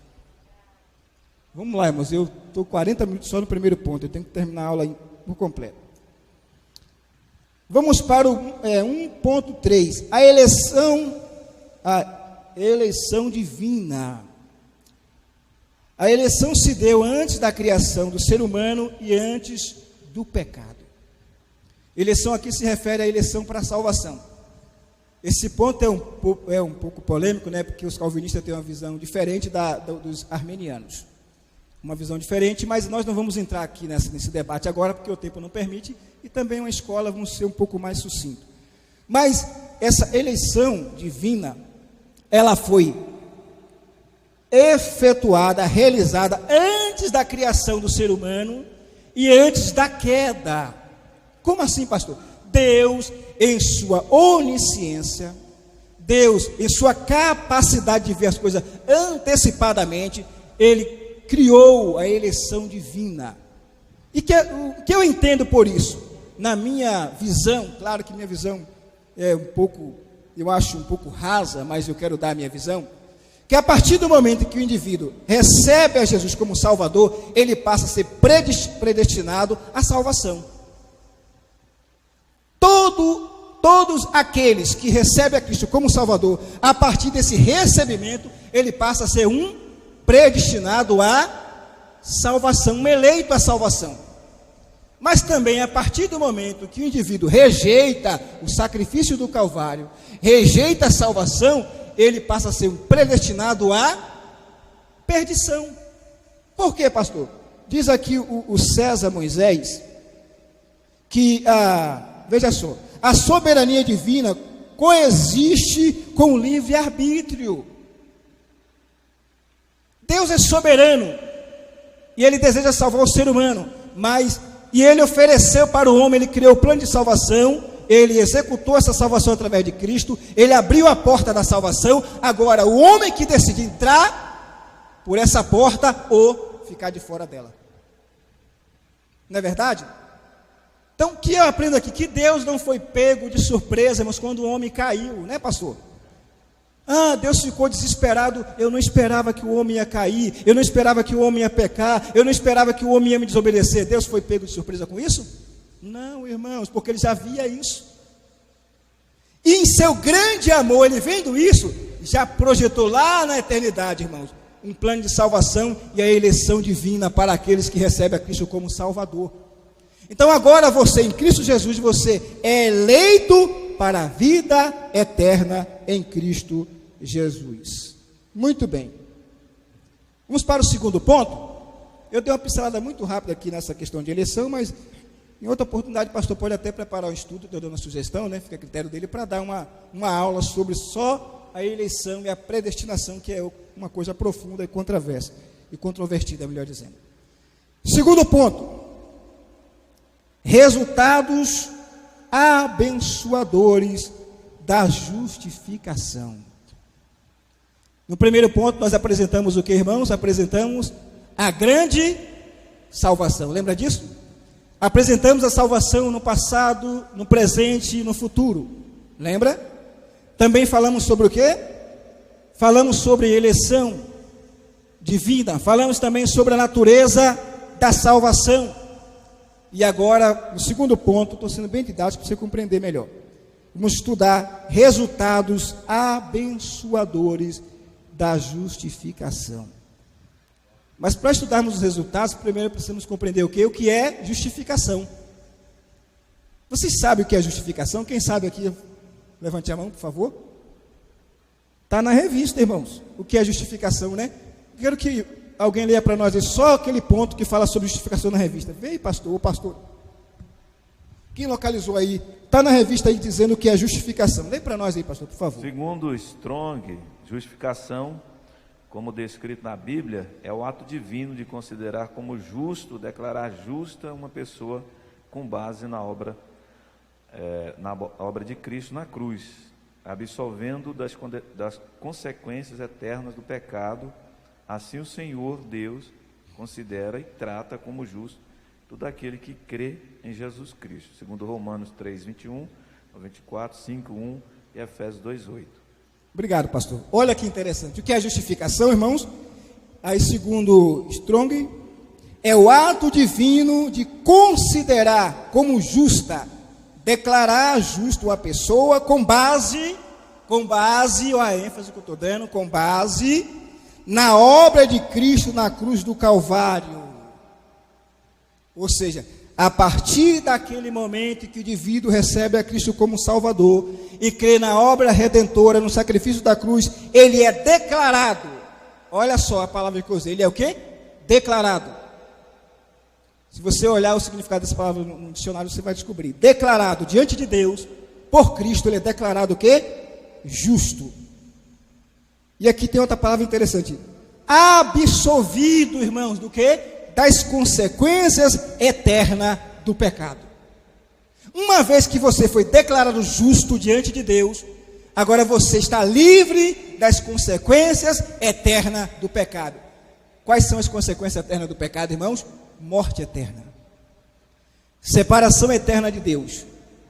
Vamos lá, irmãos, eu estou 40 minutos só no primeiro ponto, eu tenho que terminar a aula por completo. Vamos para o 1.3, a eleição divina. A eleição se deu antes da criação do ser humano e antes do pecado. Eleição aqui se refere à eleição para a salvação. Esse ponto é um pouco polêmico, né, porque os calvinistas têm uma visão diferente dos armenianos. Uma visão diferente, mas nós não vamos entrar aqui nesse debate agora, porque o tempo não permite, e também uma escola, vamos ser um pouco mais sucinto. Mas essa eleição divina, ela foi efetuada, realizada antes da criação do ser humano e antes da queda. Como assim, pastor? Deus, em sua onisciência, Deus, em sua capacidade de ver as coisas antecipadamente, Ele criou a eleição divina. E o que eu entendo por isso? Na minha visão, claro que minha visão é eu acho um pouco rasa, mas eu quero dar a minha visão, que a partir do momento que o indivíduo recebe a Jesus como Salvador, ele passa a ser predestinado à salvação. Todos aqueles que recebem a Cristo como Salvador, a partir desse recebimento, ele passa a ser um predestinado à salvação, um eleito à salvação. Mas também a partir do momento que o indivíduo rejeita o sacrifício do Calvário, rejeita a salvação, ele passa a ser um predestinado à perdição. Por quê, pastor? Diz aqui o César Moisés que, veja só, a soberania divina coexiste com o livre-arbítrio. Deus é soberano e Ele deseja salvar o ser humano, e Ele ofereceu para o homem, Ele criou o plano de salvação, Ele executou essa salvação através de Cristo, Ele abriu a porta da salvação. Agora, o homem que decide entrar por essa porta ou ficar de fora dela. Não é verdade? Então, o que eu aprendo aqui? Que Deus não foi pego de surpresa, mas quando o homem caiu, né, pastor? Deus ficou desesperado. Eu não esperava que o homem ia cair, eu não esperava que o homem ia pecar, eu não esperava que o homem ia me desobedecer. Deus foi pego de surpresa com isso? Não, irmãos, porque Ele já via isso. E em seu grande amor, Ele vendo isso, já projetou lá na eternidade, irmãos, um plano de salvação e a eleição divina para aqueles que recebem a Cristo como Salvador. Então agora você, em Cristo Jesus, você é eleito para a vida eterna em Cristo Jesus. Muito bem. Vamos para o segundo ponto. Eu dei uma pincelada muito rápida aqui nessa questão de eleição, mas em outra oportunidade o pastor pode até preparar um estudo, estou dando uma sugestão, né? Fica a critério dele, para dar uma aula sobre só a eleição e a predestinação, que é uma coisa profunda e controversa, e controvertida, melhor dizendo. Segundo ponto, resultados abençoadores da justificação. No primeiro ponto nós apresentamos o que, irmãos? Apresentamos a grande salvação, lembra disso? Apresentamos a salvação no passado, no presente e no futuro, lembra? Também falamos sobre o quê? Falamos sobre eleição divina, falamos também sobre a natureza da salvação. E agora, no segundo ponto, estou sendo bem didático para você compreender melhor. Vamos estudar resultados abençoadores da justificação. Mas para estudarmos os resultados, primeiro precisamos compreender o quê? O que é justificação. Vocês sabem o que é justificação? Quem sabe aqui, levante a mão, por favor. Está na revista, irmãos, o que é justificação, né? Quero que alguém leia para nós só aquele ponto que fala sobre justificação na revista. Vem aí, pastor, ou pastor. Quem localizou aí? Está na revista aí dizendo o que é justificação. Leia para nós aí, pastor, por favor. Segundo Strong, justificação, como descrito na Bíblia, é o ato divino de considerar como justo, declarar justa uma pessoa com base na obra de Cristo na cruz, absolvendo das consequências eternas do pecado. Assim o Senhor Deus considera e trata como justo todo aquele que crê em Jesus Cristo, segundo Romanos 3:21, 24, 5:1 e Efésios 2:8. Obrigado, pastor. Olha que interessante. O que é justificação, irmãos? Aí, segundo Strong, é o ato divino de considerar como justa, declarar justo a pessoa com base, olha a ênfase que eu estou dando, com base na obra de Cristo na cruz do Calvário. Ou seja, a partir daquele momento que o indivíduo recebe a Cristo como Salvador e crê na obra redentora, no sacrifício da cruz, ele é declarado. Olha só a palavra que eu usei, ele é o quê? Declarado. Se você olhar o significado dessa palavra no dicionário, você vai descobrir. Declarado diante de Deus, por Cristo, ele é declarado o quê? Justo. E aqui tem outra palavra interessante. Absolvido, irmãos, do quê? Das consequências eternas do pecado. Uma vez que você foi declarado justo diante de Deus, Agora você está livre das consequências eternas do pecado. Quais são as consequências eternas do pecado, irmãos? Morte eterna, separação eterna de Deus,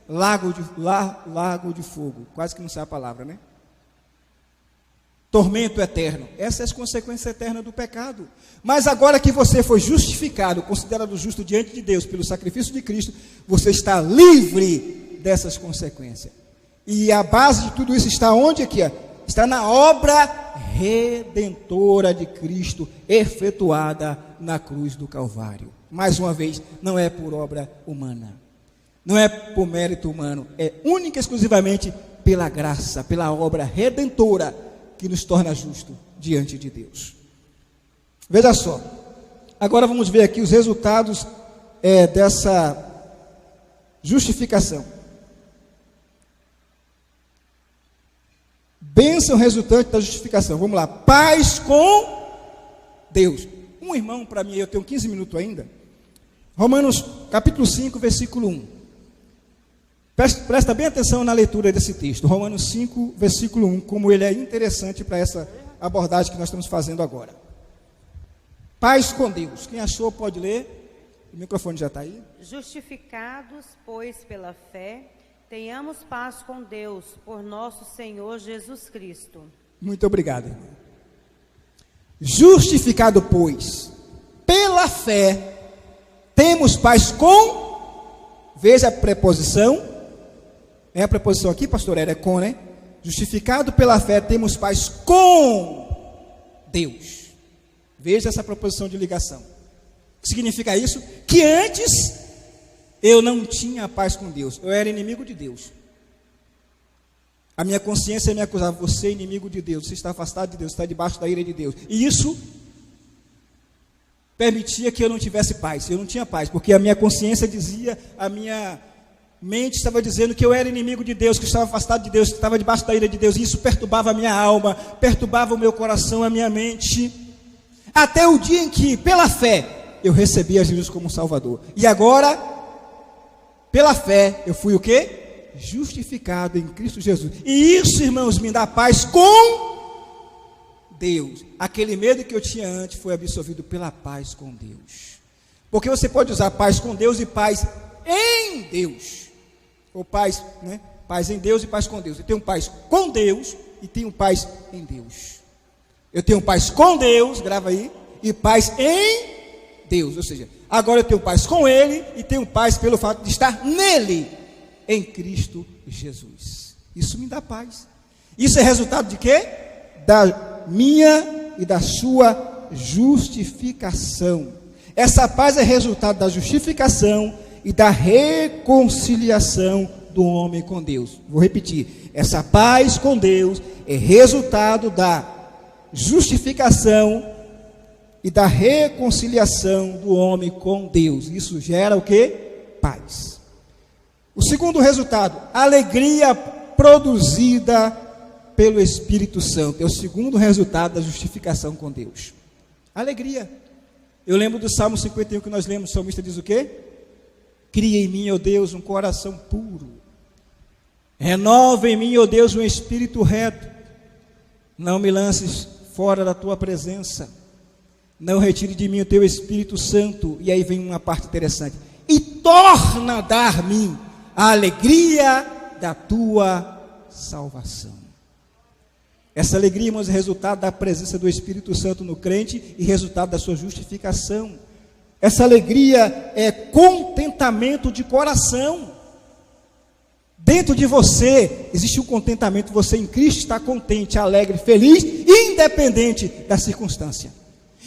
lago de fogo, quase que não sai a palavra, né? Tormento eterno. Essas são as consequências eternas do pecado. Mas agora que você foi justificado, considerado justo diante de Deus pelo sacrifício de Cristo, você está livre dessas consequências. E a base de tudo isso está onde aqui? Está na obra redentora de Cristo, efetuada na cruz do Calvário. Mais uma vez, não é por obra humana, não é por mérito humano, é única e exclusivamente pela graça, pela obra redentora que nos torna justo diante de Deus. Veja só, agora vamos ver aqui os resultados dessa justificação. Bênção resultante da justificação. Vamos lá. Paz com Deus. Um irmão para mim, eu tenho 15 minutos ainda. Romanos capítulo 5, versículo 1. Presta bem atenção na leitura desse texto. Romanos 5, versículo 1. Como ele é interessante para essa abordagem que nós estamos fazendo agora. Paz com Deus. Quem achou pode ler. O microfone já está aí. Justificados, pois, pela fé, tenhamos paz com Deus, por nosso Senhor Jesus Cristo. Muito obrigado, irmão. Justificado, pois, pela fé, temos paz com, veja a preposição, é a preposição aqui, pastor, é com, né? Justificado pela fé, temos paz com Deus. Veja essa preposição de ligação. O que significa isso? Que antes eu não tinha paz com Deus, eu era inimigo de Deus. A minha consciência me acusava, você é inimigo de Deus, você está afastado de Deus, está debaixo da ira de Deus. E isso permitia que eu não tivesse paz, eu não tinha paz, porque a minha consciência dizia, a minha mente estava dizendo que eu era inimigo de Deus, que estava afastado de Deus, que estava debaixo da ira de Deus, e isso perturbava a minha alma, perturbava o meu coração, a minha mente, até o dia em que, pela fé, eu recebi a Jesus como Salvador. E agora, pela fé, eu fui o quê? Justificado em Cristo Jesus. E isso, irmãos, me dá paz com Deus. Aquele medo que eu tinha antes foi absorvido pela paz com Deus. Porque você pode usar paz com Deus e paz em Deus. Ou paz, né? Paz em Deus e paz com Deus. Eu tenho paz com Deus e tenho paz em Deus. Eu tenho paz com Deus, grava aí, e paz em Deus, ou seja, agora eu tenho paz com Ele e tenho paz pelo fato de estar nele, em Cristo Jesus. Isso me dá paz. Isso é resultado de quê? Da minha e da sua justificação. Essa paz é resultado da justificação e da reconciliação do homem com Deus. Vou repetir, essa paz com Deus é resultado da justificação e da reconciliação do homem com Deus. Isso gera o quê? Paz. O segundo resultado, alegria produzida pelo Espírito Santo. É o segundo resultado da justificação com Deus. Alegria. Eu lembro do Salmo 51 que nós lemos, o salmista diz o quê? Cria em mim, ó Deus, um coração puro. Renova em mim, ó Deus, um espírito reto. Não me lances fora da tua presença. Não retire de mim o teu Espírito Santo. E aí vem uma parte interessante. E torna a dar-me a alegria da tua salvação. Essa alegria, irmãos, é resultado da presença do Espírito Santo no crente e resultado da sua justificação. Essa alegria é contentamento de coração. Dentro de você existe um contentamento. Você em Cristo está contente, alegre, feliz, independente da circunstância.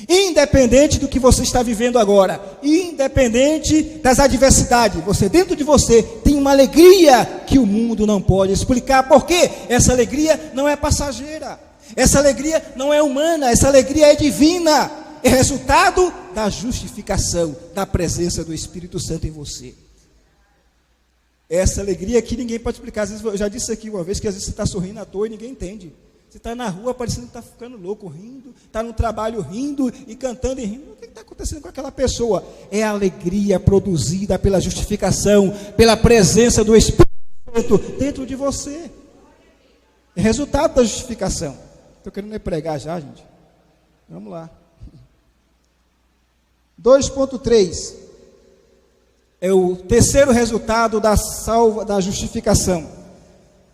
Independente do que você está vivendo agora, independente das adversidades, você dentro de você tem uma alegria que o mundo não pode explicar. Por quê? Essa alegria não é passageira, essa alegria não é humana, essa alegria é divina, é resultado da justificação, da presença do Espírito Santo em você. Essa alegria que ninguém pode explicar. Às vezes, eu já disse aqui uma vez que às vezes você está sorrindo à toa e ninguém entende. Você está na rua parecendo que está ficando louco, rindo, está no trabalho rindo e cantando e rindo. O que está acontecendo com aquela pessoa? É a alegria produzida pela justificação, pela presença do Espírito Santo dentro de você. É resultado da justificação. Estou querendo pregar já, gente. Vamos lá. 2.3 é o terceiro resultado da justificação.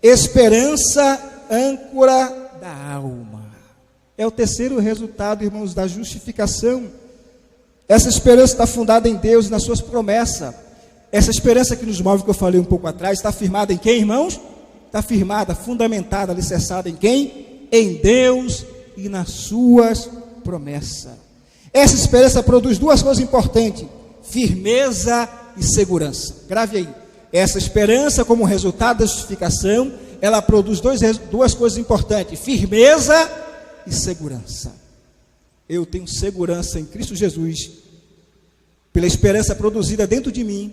Esperança, âncora da alma. É o terceiro resultado, irmãos, da justificação. Essa esperança está fundada em Deus e nas suas promessas. Essa esperança que nos move, que eu falei um pouco atrás, está firmada em quem, irmãos? Está firmada, fundamentada, alicerçada em quem? Em Deus e nas suas promessas. Essa esperança produz duas coisas importantes: firmeza e segurança. Grave aí. Essa esperança, como resultado da justificação, ela produz duas coisas importantes: firmeza e segurança. Eu tenho segurança em Cristo Jesus, pela esperança produzida dentro de mim,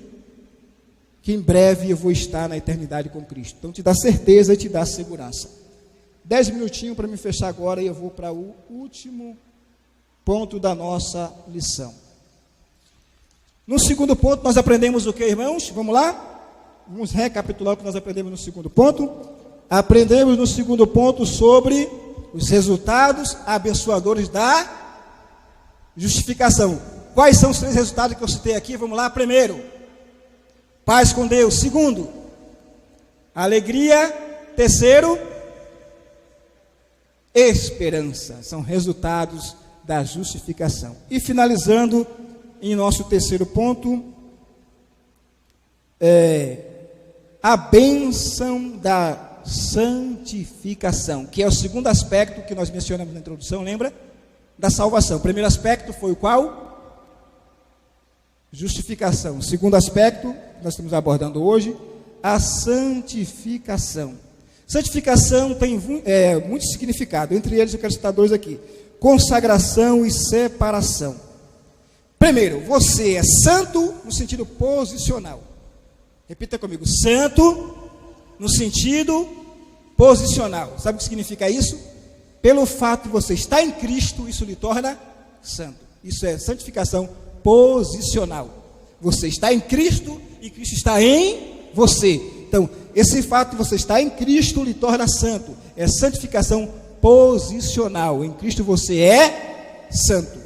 que em breve eu vou estar na eternidade com Cristo. Então te dá certeza e te dá segurança. 10 minutinhos para me fechar agora e eu vou para o último ponto da nossa lição. No segundo ponto nós aprendemos o que, irmãos? Vamos lá? Vamos recapitular o que nós aprendemos no segundo ponto. Aprendemos no segundo ponto sobre os resultados abençoadores da justificação. Quais são os três resultados que eu citei aqui? Vamos lá. Primeiro, paz com Deus. Segundo, alegria. Terceiro, esperança. São resultados da justificação. E finalizando em nosso terceiro ponto, a bênção da santificação, que é o segundo aspecto que nós mencionamos na introdução, lembra? Da salvação. O primeiro aspecto foi o qual? Justificação. O segundo aspecto, que nós estamos abordando hoje, a santificação. Santificação tem muito significado, entre eles eu quero citar dois aqui: consagração e separação. Primeiro, você é santo no sentido posicional. Repita comigo: santo no sentido posicional. Sabe o que significa isso? Pelo fato de você estar em Cristo, isso lhe torna santo. Isso é santificação posicional. Você está em Cristo e Cristo está em você. Então, esse fato de você estar em Cristo lhe torna santo. É santificação posicional. Em Cristo você é santo.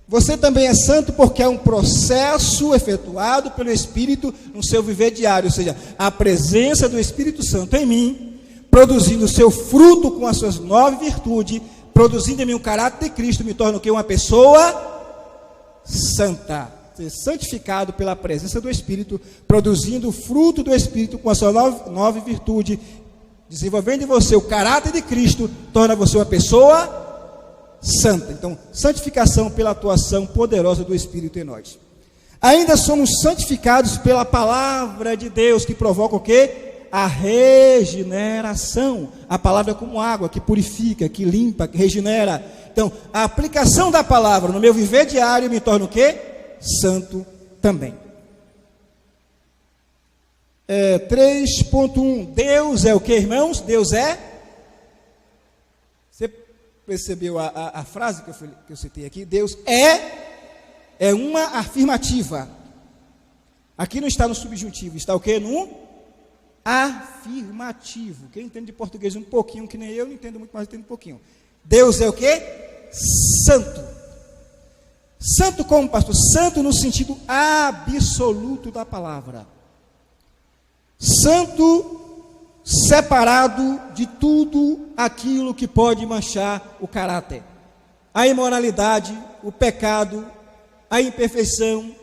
Você também é santo porque é um processo efetuado pelo Espírito no seu viver diário, ou seja, a presença do Espírito Santo em mim, produzindo o seu fruto com as suas 9 virtudes, produzindo em mim o caráter de Cristo, me torna o que? Uma pessoa santa. Ser santificado pela presença do Espírito, produzindo o fruto do Espírito com as suas 9 virtudes, desenvolvendo em você o caráter de Cristo, torna você uma pessoa santa. Então, santificação pela atuação poderosa do Espírito em nós. Ainda somos santificados pela palavra de Deus, que provoca o quê? A regeneração. A palavra é como água, que purifica, que limpa, que regenera. Então, a aplicação da palavra no meu viver diário me torna o quê? Santo também. 3.1. Deus é o que, irmãos? Deus é... Você percebeu a frase que eu citei aqui? Deus é uma afirmativa. Aqui não está no subjuntivo, está o quê? No afirmativo. Quem entende de português um pouquinho, que nem eu, não entendo muito, mas entendo um pouquinho. Deus é o quê? Santo. Santo como, pastor? Santo no sentido absoluto da palavra. Santo separado de tudo aquilo que pode manchar o caráter. A imoralidade, o pecado, a imperfeição,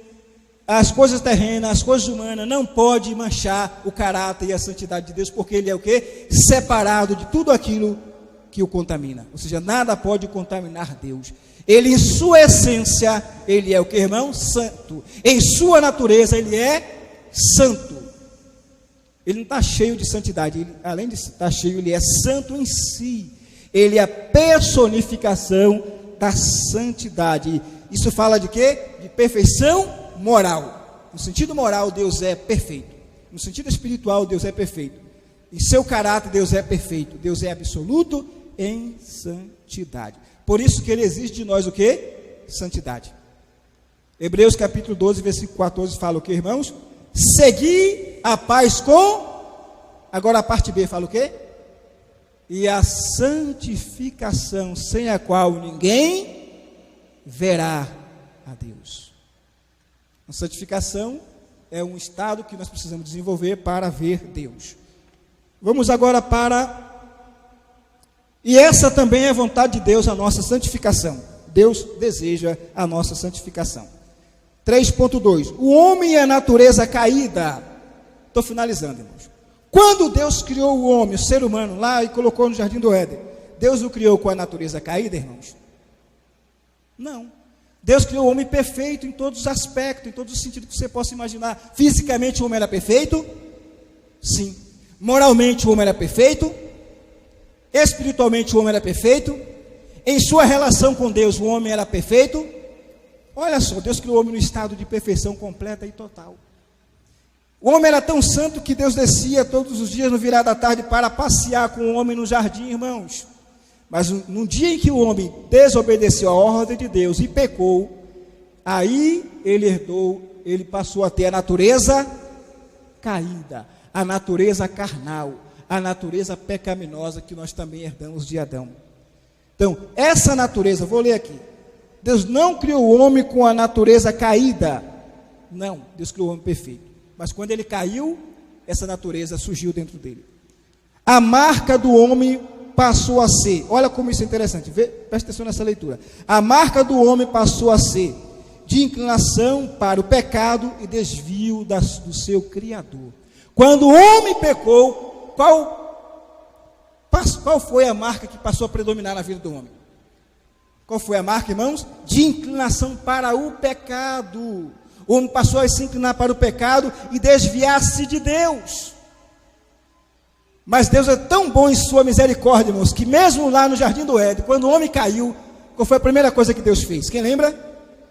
as coisas terrenas, as coisas humanas, não pode manchar o caráter e a santidade de Deus, porque Ele é o quê? Separado de tudo aquilo que o contamina. Ou seja, nada pode contaminar Deus. Ele, em sua essência, Ele é o que, irmão? Santo. Em sua natureza, Ele é santo. Ele não está cheio de santidade. Ele, além de estar cheio, Ele é santo em si. Ele é a personificação da santidade. Isso fala de quê? De perfeição moral. No sentido moral, Deus é perfeito. No sentido espiritual, Deus é perfeito. Em seu caráter, Deus é perfeito. Deus é absoluto em santidade. Por isso que Ele exige de nós o quê? Santidade. Hebreus capítulo 12, versículo 14 fala o quê, irmãos? Segui a paz com... Agora a parte B fala o quê? e a santificação, sem a qual ninguém verá a Deus. A santificação é um estado que nós precisamos desenvolver para ver Deus. Vamos agora para... E essa também é a vontade de Deus, a nossa santificação. Deus deseja a nossa santificação. 3.2. O homem e a natureza caída. Estou finalizando, irmãos. Quando Deus criou o homem, o ser humano, lá e colocou no jardim do Éden, Deus o criou com a natureza caída, irmãos? Não. Deus criou o homem perfeito em todos os aspectos, em todos os sentidos que você possa imaginar. Fisicamente o homem era perfeito? Sim. Moralmente o homem era perfeito? Espiritualmente o homem era perfeito? Em sua relação com Deus o homem era perfeito? Olha só, Deus criou o homem no estado de perfeição completa e total. O homem era tão santo que Deus descia todos os dias no virar da tarde para passear com o homem no jardim, irmãos. Mas no dia em que o homem desobedeceu a ordem de Deus e pecou, aí ele passou a ter a natureza caída, a natureza carnal, a natureza pecaminosa que nós também herdamos de Adão. Então, essa natureza, vou ler aqui. Deus não criou o homem com a natureza caída. Não, Deus criou o homem perfeito. Mas quando ele caiu, essa natureza surgiu dentro dele. A marca do homem passou a ser, olha como isso é interessante, presta atenção nessa leitura. A marca do homem passou a ser de inclinação para o pecado e desvio do seu Criador. Quando o homem pecou, qual foi a marca que passou a predominar na vida do homem? Qual foi a marca, irmãos? De inclinação para o pecado. O homem passou a se inclinar para o pecado e desviar-se de Deus. Mas Deus é tão bom em sua misericórdia, irmãos, que mesmo lá no jardim do Éden, quando o homem caiu, qual foi a primeira coisa que Deus fez? Quem lembra?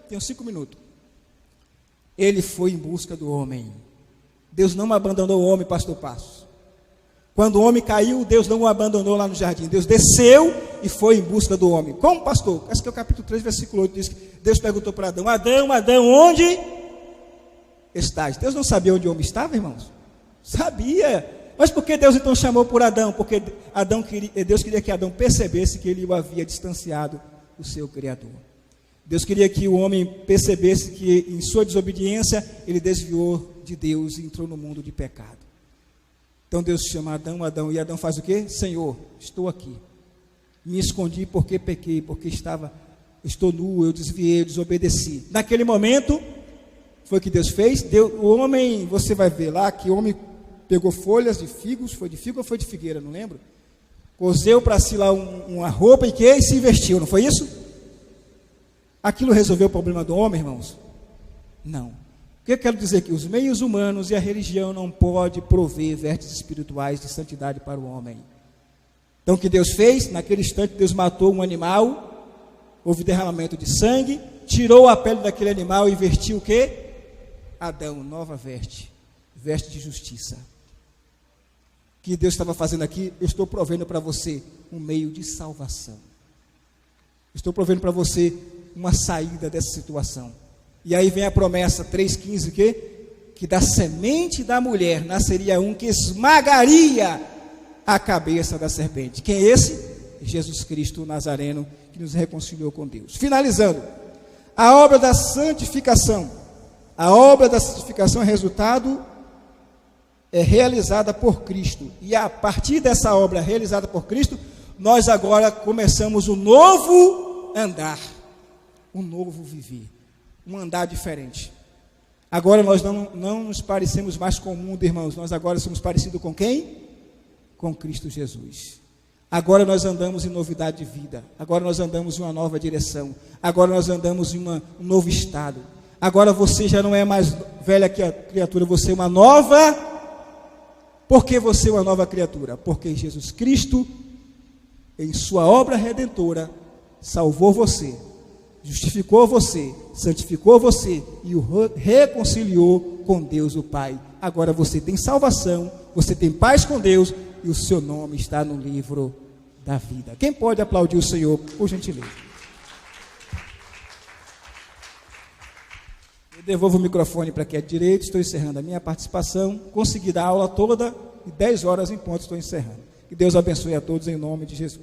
Tem uns 5 minutos. Ele foi em busca do homem. Deus não abandonou o homem, pastor Passos. Quando o homem caiu, Deus não o abandonou lá no jardim. Deus desceu e foi em busca do homem. Como, pastor? Acho que é o capítulo 3, versículo 8, diz que Deus perguntou para Adão: Adão, Adão, onde estás? Deus não sabia onde o homem estava, irmãos? Sabia. Mas por que Deus então chamou por Adão? Porque Deus queria que Adão percebesse que ele o havia distanciado do seu Criador. Deus queria que o homem percebesse que em sua desobediência ele desviou de Deus e entrou no mundo de pecado. Então Deus chama Adão, Adão, e Adão faz o quê? Senhor, estou aqui. Me escondi porque pequei, porque estou nu, eu desviei, eu desobedeci. Naquele momento, foi o que Deus fez. O homem, você vai ver lá que o homem pegou folhas de figos, foi de figo ou foi de figueira, não lembro? Coseu para si lá uma roupa e se vestiu, não foi isso? Aquilo resolveu o problema do homem, irmãos? Não. O que eu quero dizer aqui? Os meios humanos e a religião não podem prover vestes espirituais de santidade para o homem. Então o que Deus fez? Naquele instante Deus matou um animal, houve derramamento de sangue, tirou a pele daquele animal e vestiu o quê? Adão, nova veste de justiça. O que Deus estava fazendo aqui? Eu estou provendo para você um meio de salvação. Estou provendo para você uma saída dessa situação. E aí vem a promessa 3,15, que da semente da mulher nasceria um que esmagaria a cabeça da serpente. Quem é esse? Jesus Cristo Nazareno, que nos reconciliou com Deus. Finalizando, a obra da santificação. A obra da santificação é resultado, é realizada por Cristo. E a partir dessa obra realizada por Cristo, nós agora começamos um novo andar, um novo viver, um andar diferente. Agora nós não nos parecemos mais com o mundo, irmãos. Nós agora somos parecidos com quem? Com Cristo Jesus. Agora nós andamos em novidade de vida. Agora nós andamos em uma nova direção. Agora nós andamos em um novo estado. Agora você já não é mais velha criatura, você é uma nova. Por que você é uma nova criatura? Porque Jesus Cristo, em sua obra redentora, salvou você, justificou você, santificou você e o reconciliou com Deus o Pai. Agora você tem salvação, você tem paz com Deus e o seu nome está no livro da vida. Quem pode aplaudir o Senhor, por gentileza? Eu devolvo o microfone para quem é direito. Estou encerrando a minha participação. Consegui dar a aula toda e 10 horas em ponto estou encerrando. Que Deus abençoe a todos em nome de Jesus.